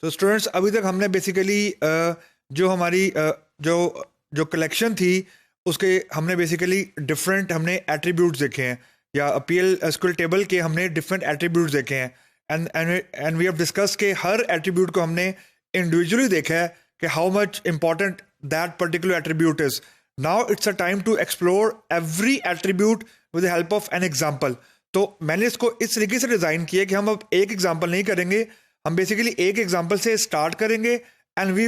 तो स्टूडेंट्स अभी तक हमने बेसिकली जो हमारी जो जो कलेक्शन थी उसके हमने बेसिकली डिफरेंट हमने एट्रीब्यूट्स देखे हैं, या पीएल एसक्यूएल टेबल के हमने डिफरेंट एट्रीब्यूट्स देखे हैं। एंड वी हैव डिस्कस के हर एट्रीब्यूट को हमने इंडिविजुअली देखा है कि how much important that particular attribute is. Now it's a time to explore every attribute with the help of an example. तो मैंने इसको इस तरीके से डिज़ाइन किया कि हम अब एक एग्जाम्पल नहीं करेंगे, हम बेसिकली एक एग्जाम्पल से स्टार्ट करेंगे and I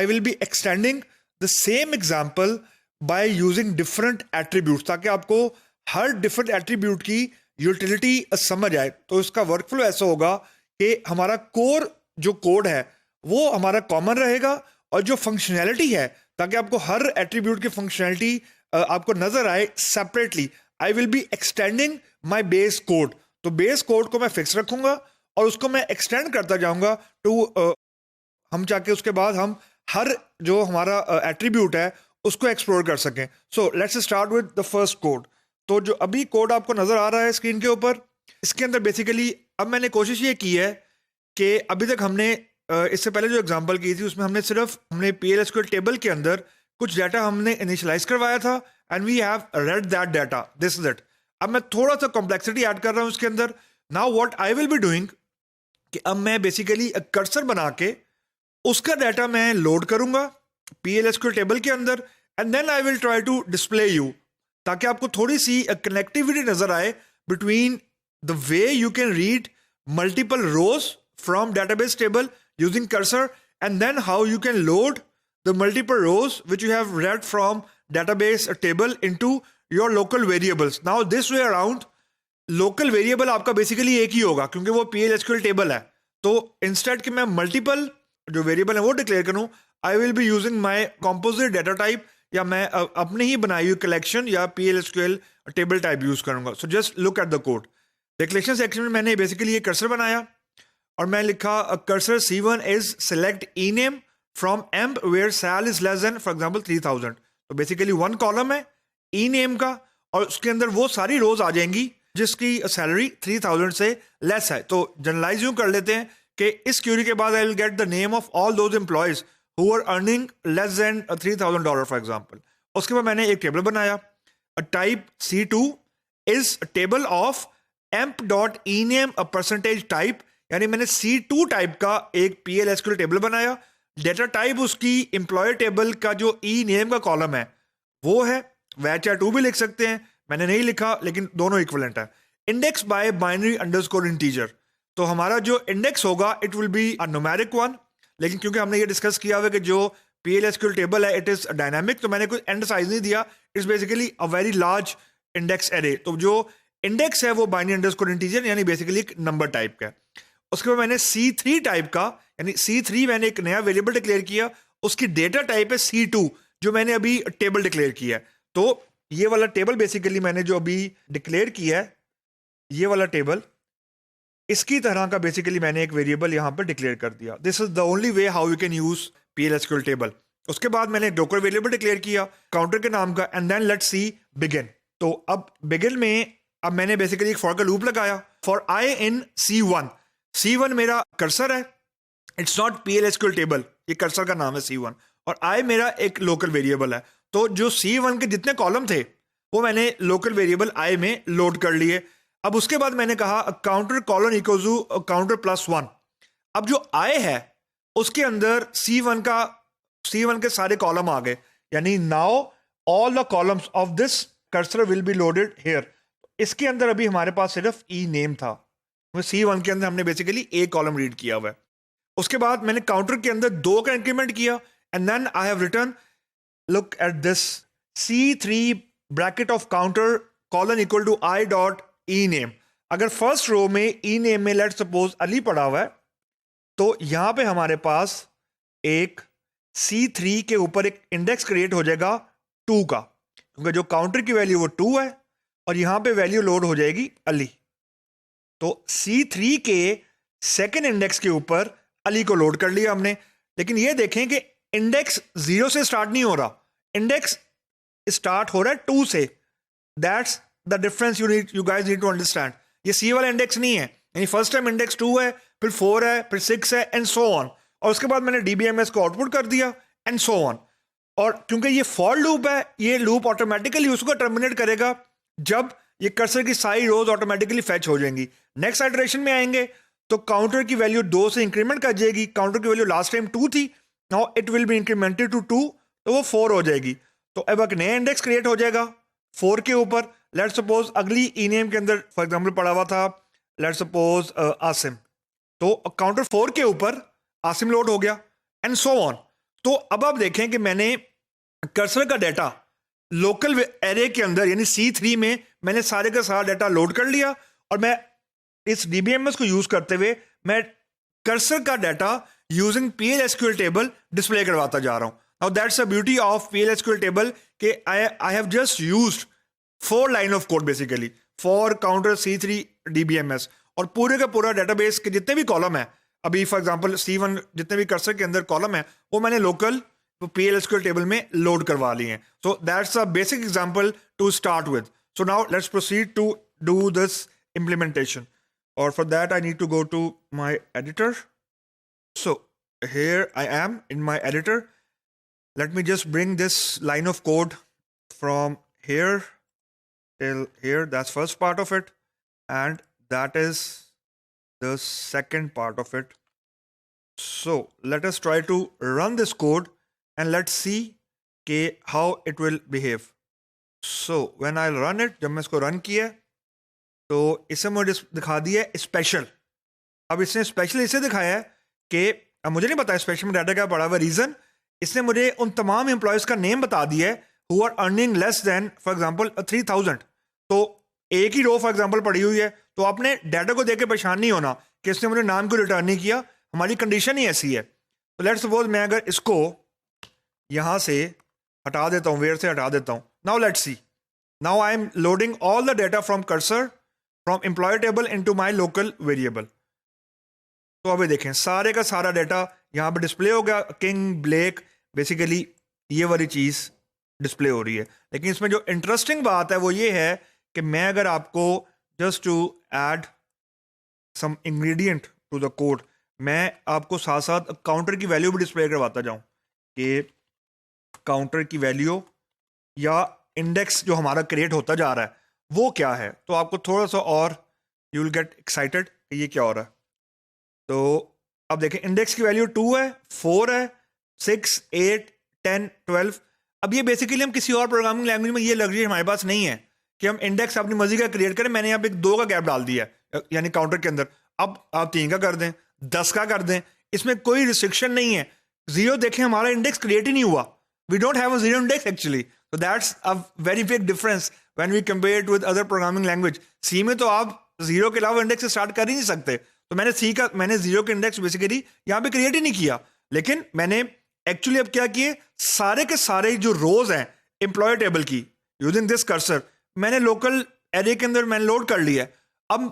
will be extending the same example by using different attributes, ताकि आपको हर डिफरेंट एट्रीब्यूट की यूटिलिटी समझ आए। तो इसका वर्क फ्लो ऐसा होगा कि हमारा कोर जो कोड है वो हमारा कॉमन रहेगा, और जो फंक्शनैलिटी है ताकि आपको हर एट्रीब्यूट की फंक्शनैलिटी आपको नजर आए separately, I will be extending my base code. तो बेस कोड को मैं फिक्स रखूंगा और उसको मैं एक्सटेंड करता जाऊंगा टू हम चाहे उसके बाद हम हर जो हमारा एट्रीब्यूट है उसको एक्सप्लोर कर सकें। So let's start with the first code. तो जो अभी कोड आपको नजर आ रहा है स्क्रीन के ऊपर, इसके अंदर बेसिकली अब मैंने कोशिश ये की है कि अभी तक हमने इससे पहले जो एग्जांपल की थी उसमें हमने पीएल टेबल के अंदर कुछ डाटा हमने इनिशियलाइज करवाया था and we have read that data, this is it. अब मैं थोड़ा सा कॉम्प्लेक्सिटी ऐड कर रहा हूं इसके अंदर। Now what I will be doing कि अब मैं बेसिकली कर्सर बना के उसका डाटा मैं लोड करूंगा पीएल टेबल के अंदर, and then I will try to display you, ताकि आपको थोड़ी सी कनेक्टिविटी नजर आए between the way you can read multiple rows from database table using cursor, and then how you can load the multiple rows which you have read from database table into your local variables. Now this way around local variable आपका basically एक ही होगा क्योंकि वो PL/SQL table है। तो instead कि मैं multiple जो वेरिएबल है वो डिक्लेयर करूं, आई will be using my composite data type, या मैं अपने ही बनाई हुई कलेक्शन या PL/SQL टेबल टाइप यूज करूंगा। So just look at the code. Declaration section में मैंने बेसिकली ये कर्सर बनाया और मैं लिखा cursor C1 is select E name from emp where sal is less than for example 3000। तो बेसिकली वन कॉलम है ई नेम का और उसके अंदर वो सारी रोज आ जाएंगी जिसकी सैलरी 3000 से लेस है। तो जनरलाइज यूं कर लेते हैं कि इस क्यूरी के बाद I will get the name of all those employees who are earning less than $3000 for example. उसके बाद मैंने एक टेबल बनाया, type C2 is table of emp dot E name a percentage type, यानी मैंने C2 टाइप का एक PL/SQL table बनाया। डेटा टाइप उसकी एम्प्लॉयर टेबल का जो ई नेम का कॉलम है वो है, वह चाहे 2 भी लिख सकते हैं, मैंने नहीं लिखा लेकिन दोनों इक्विवेलेंट है। Index bye binary underscore integer, तो हमारा जो इंडेक्स होगा it will be a numeric one, लेकिन क्योंकि हमने ये डिस्कस किया हुआ कि जो PL/SQL टेबल है इट इज डायनामिक, तो मैंने कोई एंड साइज नहीं दिया, it's basically a very large index array. तो जो इंडेक्स है वो बाइनरी अंडरस्कोर इंटीजर यानी बेसिकली एक नंबर टाइप का है। उसके बाद मैंने C3 टाइप का, यानी C3 मैंने एक नया वेरिएबल डिक्लेयर किया, उसकी डेटा टाइप है C2 जो मैंने अभी टेबल डिक्लेयर किया है। तो ये वाला टेबल बेसिकली मैंने जो अभी डिक्लेयर किया है, ये वाला टेबल इसकी तरह का बेसिकली मैंने एक वेरिएबल यहां पर डिक्लेयर कर दिया। This is the only way how you can use PL/SQL table. उसके बाद मैंने एक लोकल वेरिएबल डिक्लेयर किया काउंटर के नाम का, and then let's see begin. तो अब बिगिन में अब मैंने बेसिकली एक फॉर का लूप लगाया फॉर आई इन C1 मेरा कर्सर है, इट्स नॉट PL/SQL टेबल, ये कर्सर का नाम है C1, और आई मेरा एक लोकल वेरिएबल है। तो जो C1 के जितने कॉलम थे वो मैंने लोकल वेरिएबल आई में लोड कर लिए। अब उसके बाद मैंने कहा counter colon equal to counter +1। अब जो आई है उसके अंदर C1 के सारे कॉलम आ गए, यानी now all the columns of this cursor will be loaded here. इसके अंदर अभी हमारे पास सिर्फ ई नेम था, C1 के अंदर हमने बेसिकली एक कॉलम रीड किया हुआ है। उसके बाद मैंने काउंटर के अंदर 2 का इंक्रीमेंट किया, and then I have return look at this C3 bracket of counter colon equal to I dot E name. अगर फर्स्ट रो में ई नेम में लेट्स सपोज अली पड़ा हुआ है, तो यहां पे हमारे पास एक C3 के ऊपर एक इंडेक्स क्रिएट हो जाएगा 2 का, क्योंकि जो काउंटर की वैल्यू वो 2 है और यहां पे वैल्यू लोड हो जाएगी अली। तो C3 के सेकेंड इंडेक्स के ऊपर अली को लोड कर लिया हमने, लेकिन ये देखें कि इंडेक्स 0 से स्टार्ट नहीं हो रहा, इंडेक्स स्टार्ट हो रहा है 2 से। That's the difference you guys need to understand. ये C वाला इंडेक्स नहीं है, यानी फर्स्ट टाइम इंडेक्स 2 है, फिर 4 है, फिर 6 है, एंड सो ऑन। और उसके बाद मैंने DBMS को आउटपुट कर दिया, एंड सो ऑन। और क्योंकि ये फॉर लूप है, ये लूप ऑटोमेटिकली उसको टर्मिनेट करेगा जब ये कर्सर की सारी रोज ऑटोमेटिकली फैच हो जाएंगी। नेक्स्ट आइटरेशन में आएंगे तो काउंटर की वैल्यू 2 से इंक्रीमेंट कर जाएगी। काउंटर की वैल्यू लास्ट टाइम 2 थी, now it will be incremented to 2, तो वो 4 हो जाएगी। तो अब एक नया इंडेक्स क्रिएट हो जाएगा 4 के ऊपर। लेट्स सपोज अगली ई-नेम के अंदर फॉर एग्जांपल पड़ा हुआ था, लेट्स सपोज आसिम, तो काउंटर 4 के ऊपर आसिम लोड हो गया, एंड सो ऑन। तो अब आप देखें कि मैंने कर्सर का डाटा लोकल एरे के अंदर यानी C3 में मैंने सारे का सारा डाटा लोड कर लिया, और मैं इस DBMS को यूज करते हुए मैं कर्सर का data using PL/SQL table display करवाता जा रहा हूं। Now that's the beauty of PL/SQL table कि I have just used 4 line of code basically for counter C3 DBMS, और पूरे का पूरा डेटाबेस के जितने भी कॉलम है, अभी फॉर एग्जांपल C1 जितने भी कर्सर के अंदर कॉलम है वो मैंने लोकल PL/SQL टेबल में लोड करवा लिए हैं। So that's a basic example to start with. So now let's proceed to do this implementation, or for that I need to go to my editor. So here I am in my editor. Let me just bring this line of code from here till here. That's first part of it, and that is the second part of it. So let us try to run this code and let's see how it will behave. So when I run it, जब मैं इसको run किया तो इसे मुझे दिखा दिया special. अब इसने स्पेशल इसे दिखाया है कि अब मुझे नहीं पता स्पेशल में डाटा क्या पड़ा हुआ रीजन। इसने मुझे उन तमाम एम्प्लॉयज का नेम बता दिया है who are earning less than for example 3000। तो एक ही रो फॉर एग्जांपल पड़ी हुई है, तो आपने डाटा को देख के परेशान नहीं होना कि इसने मुझे नाम को रिटर्न नहीं किया, हमारी कंडीशन ही ऐसी है। तो लेट्स सपोज मैं अगर इसको यहां से हटा देता हूं, वेयर से हटा देता हूं। Now let's see, now I am loading all the data from cursor from employ table into my local variable. तो अभी देखें सारे का सारा डाटा यहाँ पे डिस्प्ले हो गया, किंग, ब्लेक, बेसिकली ये वाली चीज डिस्प्ले हो रही है। लेकिन इसमें जो इंटरेस्टिंग बात है वो ये है कि मैं अगर आपको just to add some ingredient to the code, मैं आपको साथ साथ काउंटर की वैल्यू भी डिस्प्ले करवाता जाऊं कि काउंटर की वैल्यू या इंडेक्स जो हमारा क्रिएट होता जा रहा है वो क्या है, तो आपको थोड़ा सा और यू विल गेट एक्साइटेड कि ये क्या हो रहा है। तो अब देखें इंडेक्स की वैल्यू 2 है, 4 है, 6, 8, 10, 12। अब ये बेसिकली हम किसी और प्रोग्रामिंग लैंग्वेज में ये लग्जरी हमारे पास नहीं है कि हम इंडेक्स अपनी मर्जी का क्रिएट करें। मैंने यहाँ पे 2 का गैप डाल दिया है यानी काउंटर के अंदर। अब आप 3 का कर दें, 10 का कर दें, इसमें कोई रिस्ट्रिक्शन नहीं है। 0 देखें हमारा इंडेक्स क्रिएट ही नहीं हुआ, we don't have a 0 index actually. So that's a very big difference when we compare it with other programming language. C में तो आप 0 के अलावा इंडेक्स से स्टार्ट कर ही नहीं सकते। तो मैंने 0 के इंडेक्स बेसिकली यहाँ पे क्रिएट ही नहीं किया। लेकिन मैंने एक्चुअली अब क्या किए, सारे के सारे जो रोज हैं एम्प्लॉय टेबल की यूजिंग दिस कर्सर मैंने लोकल एरे के अंदर मैंने लोड कर लिया। अब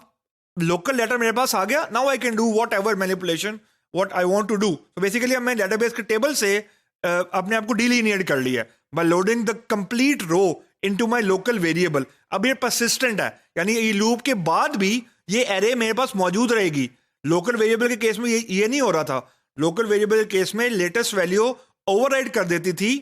लोकल डाटा मेरे पास आ गया, now I can do whatever manipulation what I want to do. तो बेसिकली अब मैं डेटाबेस के टेबल से अपने आप को डिलीनिएट कर लिया by loading the complete row into my local variable। अब ये persistent है, यानी ये लूप के बाद भी ये एरे मेरे पास मौजूद रहेगी। लोकल वेरिएबल के केस में ये नहीं हो रहा था। लोकल वेरिएबल के केस में लेटेस्ट वैल्यू ओवरराइड कर देती थी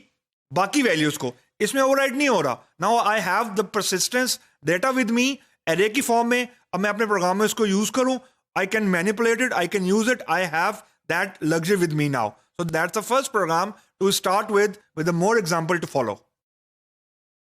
बाकी वैल्यूज को, इसमें ओवरराइड नहीं हो रहा। Now I have the persistence data with me array की फॉर्म में। अब मैं अपने प्रोग्राम में इसको यूज करूं, I can manipulate it, I can use it, I have that luxury with me now. So that's the first program to start with a more example to follow.